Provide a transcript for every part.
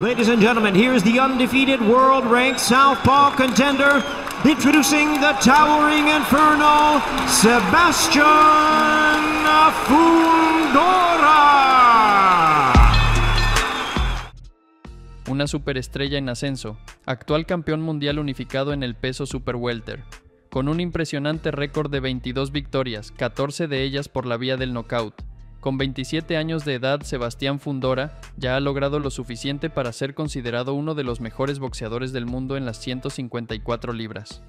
Ladies and gentlemen, here's the undefeated world-ranked southpaw contender, introducing the towering inferno, Sebastian Fundora. Una superestrella en ascenso, actual campeón mundial unificado en el peso super welter, con un impresionante récord de 22 victorias, 14 de ellas por la vía del knockout. Con 27 años de edad, Sebastián Fundora ya ha logrado lo suficiente para ser considerado uno de los mejores boxeadores del mundo en las 154 libras.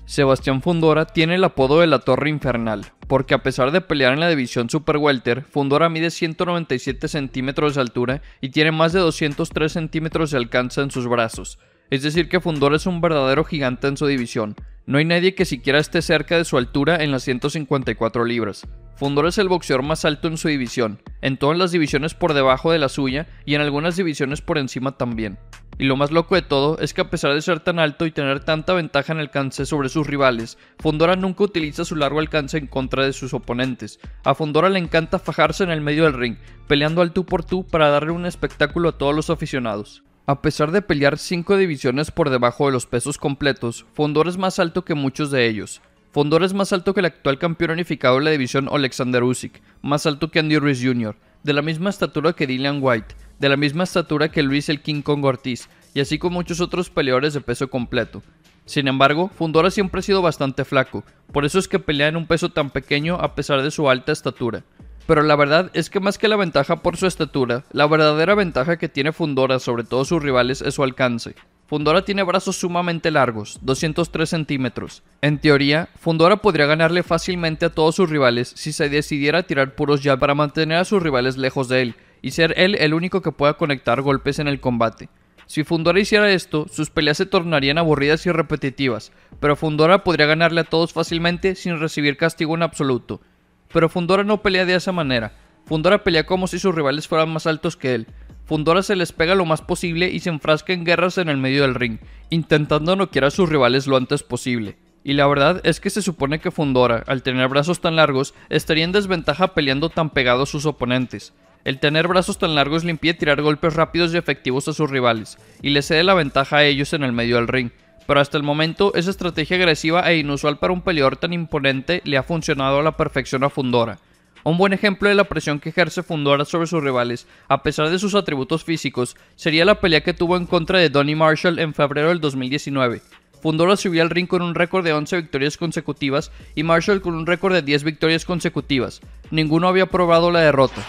Sebastián Fundora tiene el apodo de la Torre Infernal, porque a pesar de pelear en la división Super Welter, Fundora mide 197 centímetros de altura y tiene más de 203 centímetros de alcance en sus brazos. Es decir que Fundora es un verdadero gigante en su división. No hay nadie que siquiera esté cerca de su altura en las 154 libras. Fundora es el boxeador más alto en su división, en todas las divisiones por debajo de la suya y en algunas divisiones por encima también. Y lo más loco de todo es que a pesar de ser tan alto y tener tanta ventaja en alcance sobre sus rivales, Fundora nunca utiliza su largo alcance en contra de sus oponentes. A Fundora le encanta fajarse en el medio del ring, peleando al tú por tú para darle un espectáculo a todos los aficionados. A pesar de pelear 5 divisiones por debajo de los pesos completos, Fundora es más alto que muchos de ellos. Fundora es más alto que el actual campeón unificado de la división Alexander Usyk, más alto que Andy Ruiz Jr., de la misma estatura que Dillian Whyte, de la misma estatura que Luis el King Kong Ortiz, y así con muchos otros peleadores de peso completo. Sin embargo, Fundora siempre ha sido bastante flaco, por eso es que pelea en un peso tan pequeño a pesar de su alta estatura. Pero la verdad es que más que la ventaja por su estatura, la verdadera ventaja que tiene Fundora sobre todos sus rivales es su alcance. Fundora tiene brazos sumamente largos, 203 centímetros. En teoría, Fundora podría ganarle fácilmente a todos sus rivales si se decidiera a tirar puros jab para mantener a sus rivales lejos de él, y ser él el único que pueda conectar golpes en el combate. Si Fundora hiciera esto, sus peleas se tornarían aburridas y repetitivas, pero Fundora podría ganarle a todos fácilmente sin recibir castigo en absoluto. Pero Fundora no pelea de esa manera. Fundora pelea como si sus rivales fueran más altos que él. Fundora se les pega lo más posible y se enfrasca en guerras en el medio del ring, intentando noquear a sus rivales lo antes posible. Y la verdad es que se supone que Fundora, al tener brazos tan largos, estaría en desventaja peleando tan pegado a sus oponentes. El tener brazos tan largos le impide tirar golpes rápidos y efectivos a sus rivales, y le cede la ventaja a ellos en el medio del ring. Pero hasta el momento, esa estrategia agresiva e inusual para un peleador tan imponente le ha funcionado a la perfección a Fundora. Un buen ejemplo de la presión que ejerce Fundora sobre sus rivales, a pesar de sus atributos físicos, sería la pelea que tuvo en contra de Donnie Marshall en febrero del 2019. Fundora subió al ring con un récord de 11 victorias consecutivas y Marshall con un récord de 10 victorias consecutivas. Ninguno había probado la derrota.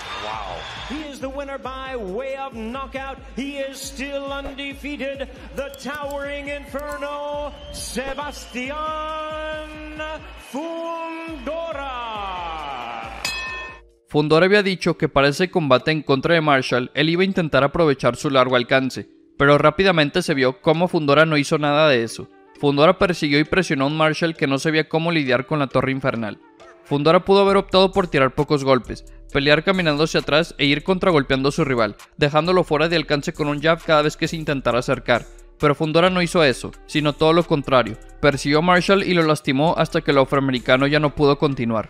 The winner by way of knockout, he is still undefeated, the towering inferno, Sebastián Fundora. Fundora había dicho que para ese combate en contra de Marshall, él iba a intentar aprovechar su largo alcance, pero rápidamente se vio cómo Fundora no hizo nada de eso. Fundora persiguió y presionó a un Marshall que no sabía cómo lidiar con la Torre Infernal. Fundora pudo haber optado por tirar pocos golpes, pelear caminando hacia atrás e ir contragolpeando a su rival, dejándolo fuera de alcance con un jab cada vez que se intentara acercar. Pero Fundora no hizo eso, sino todo lo contrario. Persiguió a Marshall y lo lastimó hasta que el afroamericano ya no pudo continuar.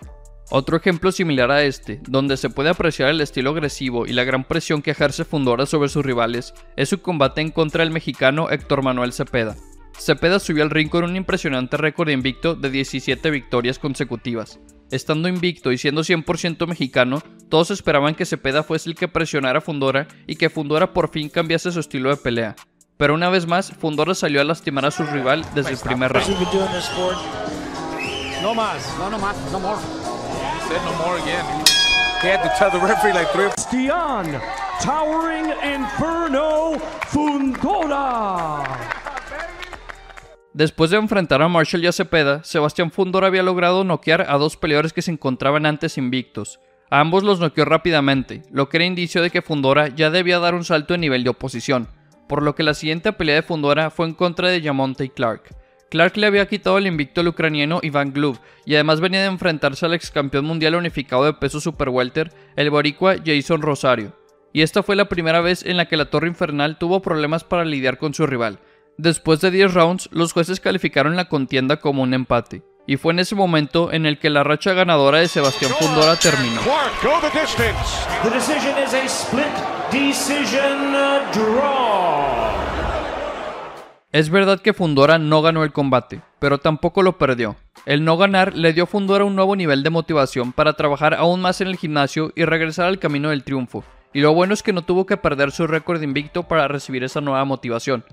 Otro ejemplo similar a este, donde se puede apreciar el estilo agresivo y la gran presión que ejerce Fundora sobre sus rivales, es su combate en contra del mexicano Héctor Manuel Cepeda. Cepeda subió al ring con un impresionante récord de invicto de 17 victorias consecutivas. Estando invicto y siendo 100% mexicano, todos esperaban que Cepeda fuese el que presionara a Fundora y que Fundora por fin cambiase su estilo de pelea. Pero una vez más, Fundora salió a lastimar a su rival desde el primer round. No más, no más, no more. He said no more again. He had to tell the referee like 3. Sebastián Towering Inferno Fundora. Después de enfrentar a Marshall y a Cepeda, Sebastián Fundora había logrado noquear a 2 peleadores que se encontraban antes invictos. A ambos los noqueó rápidamente, lo que era indicio de que Fundora ya debía dar un salto de nivel de oposición, por lo que la siguiente pelea de Fundora fue en contra de Yamonte Clark. Clark le había quitado el invicto al ucraniano Ivan Glub y además venía de enfrentarse al ex campeón mundial unificado de peso super welter, el boricua Jason Rosario. Y esta fue la primera vez en la que la Torre Infernal tuvo problemas para lidiar con su rival. Después de 10 rounds, los jueces calificaron la contienda como un empate, y fue en ese momento en el que la racha ganadora de Sebastián Fundora terminó. decision draw. Es verdad que Fundora no ganó el combate, pero tampoco lo perdió. El no ganar le dio a Fundora un nuevo nivel de motivación para trabajar aún más en el gimnasio y regresar al camino del triunfo. Y lo bueno es que no tuvo que perder su récord invicto para recibir esa nueva motivación.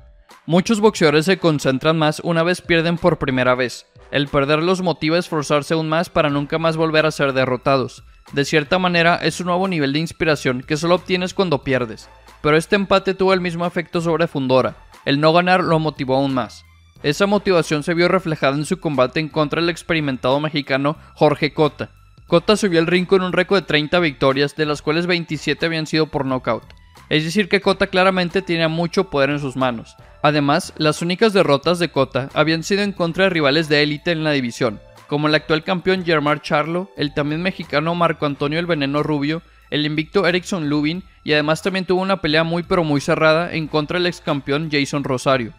Muchos boxeadores se concentran más una vez pierden por primera vez. El perder los motiva a esforzarse aún más para nunca más volver a ser derrotados. De cierta manera es un nuevo nivel de inspiración que solo obtienes cuando pierdes. Pero este empate tuvo el mismo efecto sobre Fundora. El no ganar lo motivó aún más. Esa motivación se vio reflejada en su combate en contra del experimentado mexicano Jorge Cota. Cota subió al ring con un récord de 30 victorias, de las cuales 27 habían sido por nocaut. Es decir que Cota claramente tenía mucho poder en sus manos. Además, las únicas derrotas de Cota habían sido en contra de rivales de élite en la división, como el actual campeón Germán Charlo, el también mexicano Marco Antonio El Veneno Rubio, el invicto Erickson Lubin, y además también tuvo una pelea muy cerrada en contra del ex campeón Jason Rosario.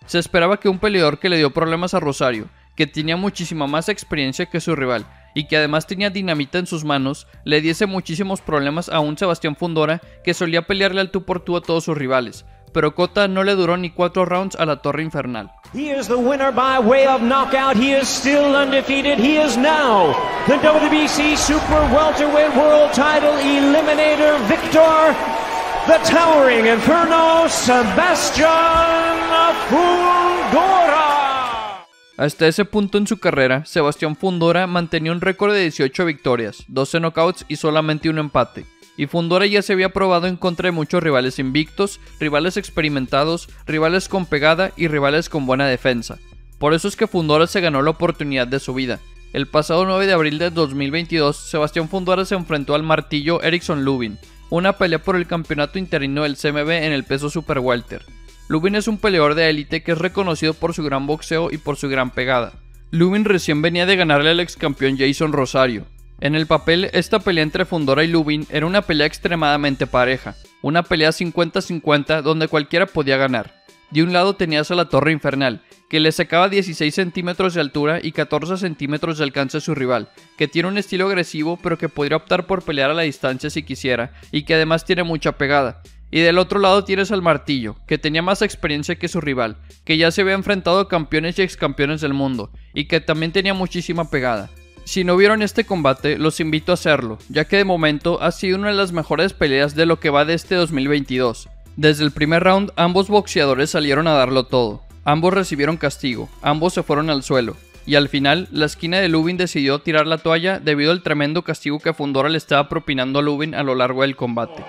Se esperaba que un peleador que le dio problemas a Rosario, que tenía muchísima más experiencia que su rival y que además tenía dinamita en sus manos, le diese muchísimos problemas a un Sebastián Fundora que solía pelearle al tú por tú a todos sus rivales. Pero Cota no le duró ni 4 rounds a la Torre Infernal. He is the winner by way of knockout. He is still undefeated. He is now the WBC Super Welterweight World Title Eliminator Victor, the Towering Inferno, Sebastián Fundora. Hasta ese punto en su carrera, Sebastián Fundora mantenía un récord de 18 victorias, 12 knockouts y solamente un empate. Y Fundora ya se había probado en contra de muchos rivales invictos, rivales experimentados, rivales con pegada y rivales con buena defensa. Por eso es que Fundora se ganó la oportunidad de su vida. El pasado 9 de abril de 2022, Sebastián Fundora se enfrentó al martillo Erickson Lubin, una pelea por el campeonato interino del CMB en el peso super welter. Lubin es un peleador de élite que es reconocido por su gran boxeo y por su gran pegada. Lubin recién venía de ganarle al ex campeón Jason Rosario. En el papel, esta pelea entre Fundora y Lubin era una pelea extremadamente pareja, una pelea 50-50 donde cualquiera podía ganar. De un lado tenías a la Torre Infernal, que le sacaba 16 centímetros de altura y 14 centímetros de alcance a su rival, que tiene un estilo agresivo pero que podría optar por pelear a la distancia si quisiera, y que además tiene mucha pegada. Y del otro lado tienes al Martillo, que tenía más experiencia que su rival, que ya se había enfrentado a campeones y ex campeones del mundo, y que también tenía muchísima pegada. Si no vieron este combate, los invito a hacerlo, ya que de momento ha sido una de las mejores peleas de lo que va de este 2022. Desde el primer round, ambos boxeadores salieron a darlo todo. Ambos recibieron castigo, ambos se fueron al suelo. Y al final, la esquina de Lubin decidió tirar la toalla debido al tremendo castigo que Fundora le estaba propinando a Lubin a lo largo del combate.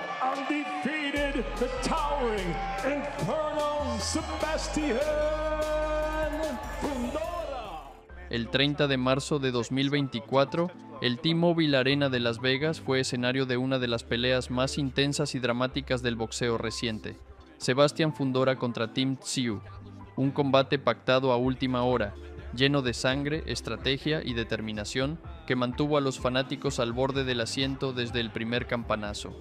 El 30 de marzo de 2024, el T-Mobile Arena de Las Vegas fue escenario de una de las peleas más intensas y dramáticas del boxeo reciente. Sebastián Fundora contra Tim Tszyu, un combate pactado a última hora, lleno de sangre, estrategia y determinación, que mantuvo a los fanáticos al borde del asiento desde el primer campanazo.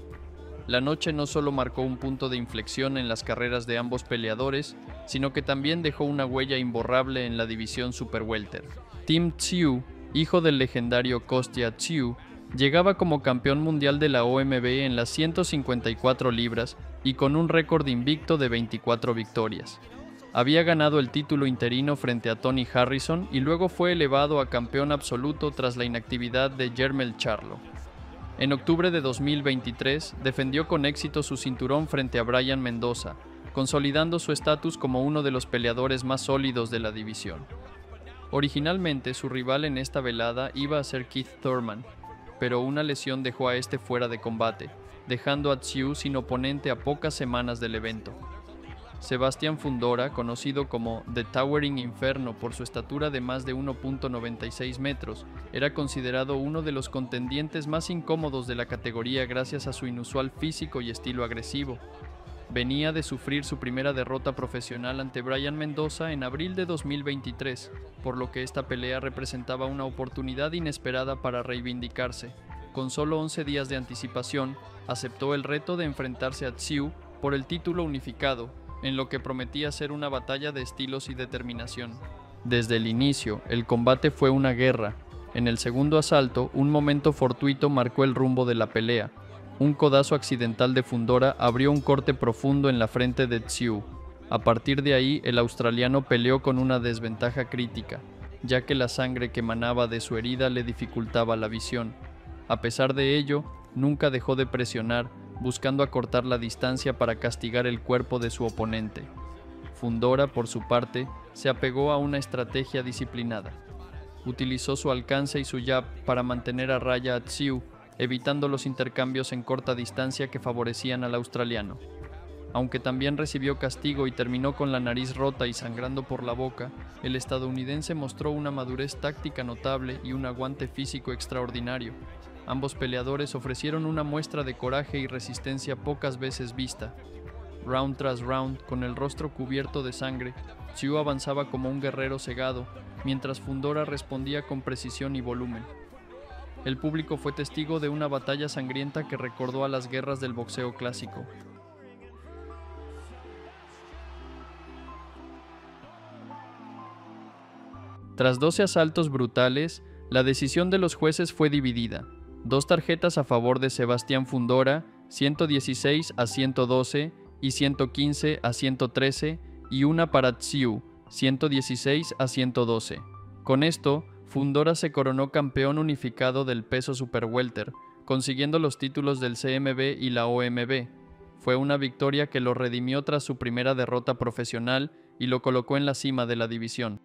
La noche no solo marcó un punto de inflexión en las carreras de ambos peleadores, sino que también dejó una huella imborrable en la división Super Welter. Tim Tszyu, hijo del legendario Kostya Tszyu, llegaba como campeón mundial de la OMB en las 154 libras y con un récord invicto de 24 victorias. Había ganado el título interino frente a Tony Harrison y luego fue elevado a campeón absoluto tras la inactividad de Jermell Charlo. En octubre de 2023 defendió con éxito su cinturón frente a Brian Mendoza, consolidando su estatus como uno de los peleadores más sólidos de la división. Originalmente su rival en esta velada iba a ser Keith Thurman, pero una lesión dejó a este fuera de combate, dejando a Tszyu sin oponente a pocas semanas del evento. Sebastián Fundora, conocido como The Towering Inferno por su estatura de más de 1.96 metros, era considerado uno de los contendientes más incómodos de la categoría gracias a su inusual físico y estilo agresivo. Venía de sufrir su primera derrota profesional ante Brian Mendoza en abril de 2023, por lo que esta pelea representaba una oportunidad inesperada para reivindicarse. Con solo 11 días de anticipación, aceptó el reto de enfrentarse a Tszyu por el título unificado, en lo que prometía ser una batalla de estilos y determinación. Desde el inicio, el combate fue una guerra. En el segundo asalto, un momento fortuito marcó el rumbo de la pelea. Un codazo accidental de Fundora abrió un corte profundo en la frente de Tszyu. A partir de ahí, el australiano peleó con una desventaja crítica, ya que la sangre que emanaba de su herida le dificultaba la visión. A pesar de ello, nunca dejó de presionar, buscando acortar la distancia para castigar el cuerpo de su oponente. Fundora, por su parte, se apegó a una estrategia disciplinada. Utilizó su alcance y su jab para mantener a raya a Tszyu, evitando los intercambios en corta distancia que favorecían al australiano. Aunque también recibió castigo y terminó con la nariz rota y sangrando por la boca, el estadounidense mostró una madurez táctica notable y un aguante físico extraordinario. Ambos peleadores ofrecieron una muestra de coraje y resistencia pocas veces vista. Round tras round, con el rostro cubierto de sangre, Tszyu avanzaba como un guerrero cegado, mientras Fundora respondía con precisión y volumen. El público fue testigo de una batalla sangrienta que recordó a las guerras del boxeo clásico. Tras 12 asaltos brutales, la decisión de los jueces fue dividida. 2 tarjetas a favor de Sebastián Fundora, 116-112 y 115-113, y una para Tszyu, 116-112. Con esto, Fundora se coronó campeón unificado del peso super welter, consiguiendo los títulos del CMB y la OMB. Fue una victoria que lo redimió tras su primera derrota profesional y lo colocó en la cima de la división.